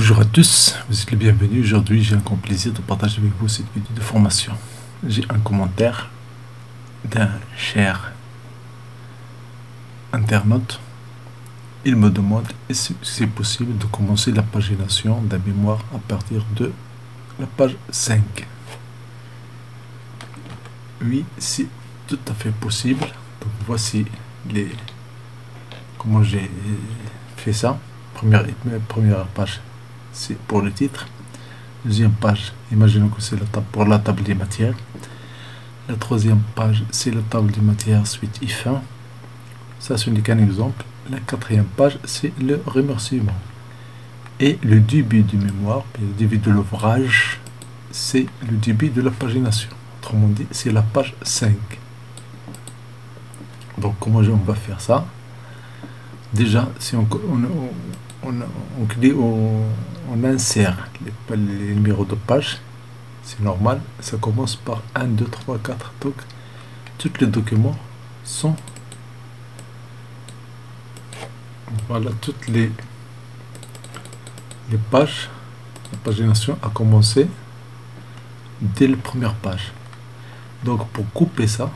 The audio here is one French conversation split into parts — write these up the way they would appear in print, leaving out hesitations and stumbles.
Bonjour à tous, vous êtes les bienvenus. Aujourd'hui, j'ai un grand plaisir de partager avec vous cette vidéo de formation. J'ai un commentaire d'un cher internaute. Il me demande est-ce que c'est possible de commencer la pagination d'un mémoire à partir de la page 5. Oui, c'est tout à fait possible. Donc voici comment j'ai fait ça. Première page, c'est pour le titre. Deuxième page, imaginons que c'est pour la table des matières. La troisième page, c'est la table des matières suite if1. Ça, ce n'est qu'un exemple. La quatrième page, c'est le remerciement. Et le début du mémoire, le début de l'ouvrage, c'est le début de la pagination. Autrement dit, c'est la page 5. Donc, comment on va faire ça? Déjà, si on insère les numéros de page, c'est normal, ça commence par 1, 2, 3, 4, donc tous les documents sont, voilà, toutes les pages, la pagination a commencé dès la première page. Donc pour couper ça,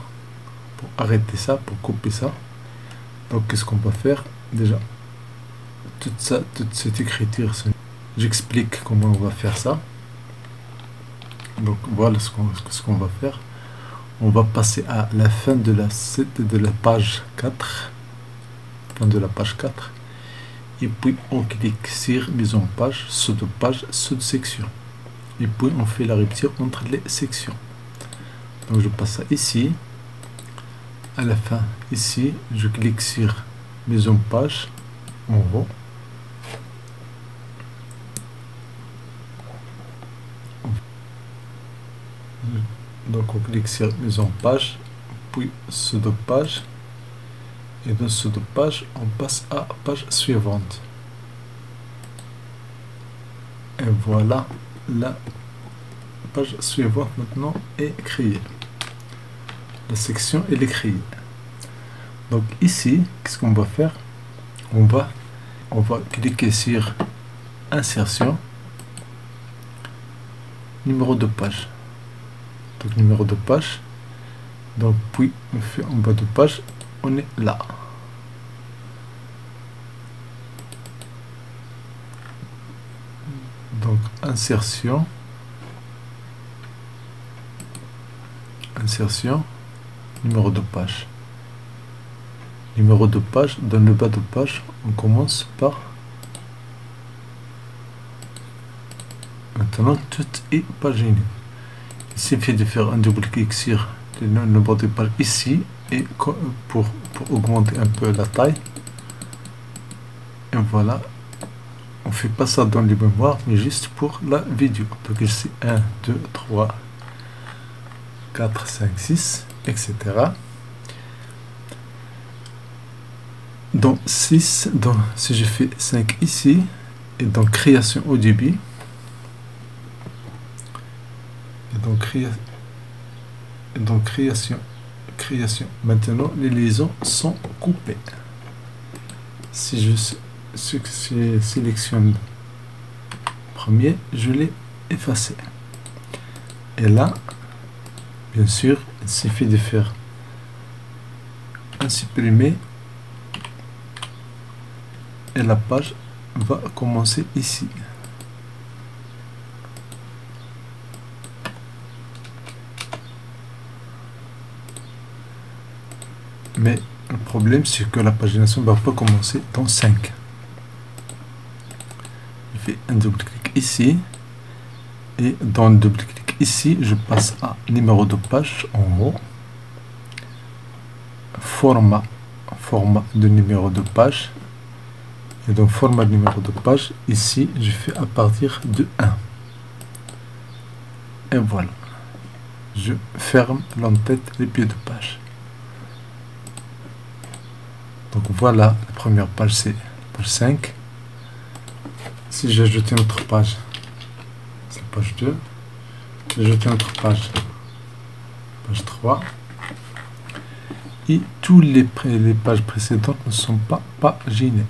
pour arrêter ça, pour couper ça, donc qu'est-ce qu'on va faire? Déjà, toute cette écriture, j'explique comment on va faire ça. Donc voilà ce qu'on va faire. On va passer à la fin de la page 4, fin de la page 4, et puis on clique sur mise en page, sous-page, sous-section, et puis on fait la rupture entre les sections. Donc je passe ça ici, à la fin ici, je clique sur mise en page en haut. Donc on clique sur mise en page, puis pseudo-page, et dans pseudo-page on passe à page suivante. Et voilà, la page suivante maintenant est créée. La section est créée. Donc ici, qu'est-ce qu'on va faire? On va cliquer sur insertion, numéro de page. Donc numéro de page, donc puis on fait en bas de page, on est là. Donc insertion, numéro de page. Numéro de page, dans le bas de page, on commence par, maintenant tout est paginé. Il suffit de faire un double clic sur le nombre de pages ici, et pour augmenter un peu la taille. Et voilà, on fait pas ça dans les mémoires, mais juste pour la vidéo. Donc ici 1, 2, 3, 4, 5, 6, etc. Dans 6, si je fais 5 ici, et dans création au début, et donc création, maintenant les liaisons sont coupées. Si je sélectionne premier, je l'ai effacé. Et là, bien sûr, il suffit de faire un supprimer, et la page va commencer ici. Mais le problème, c'est que la pagination ne va pas commencer dans 5. Je fais un double clic ici, et dans le double clic ici, je passe à numéro de page en haut, format de numéro de page, et dans format de numéro de page, ici, je fais à partir de 1. Et voilà. Je ferme l'entête des pieds de page. Donc voilà, la première page, c'est page 5. Si j'ajoute une autre page, c'est page 2. J'ajoute une autre page, page 3. Et toutes les pages précédentes ne sont pas paginées.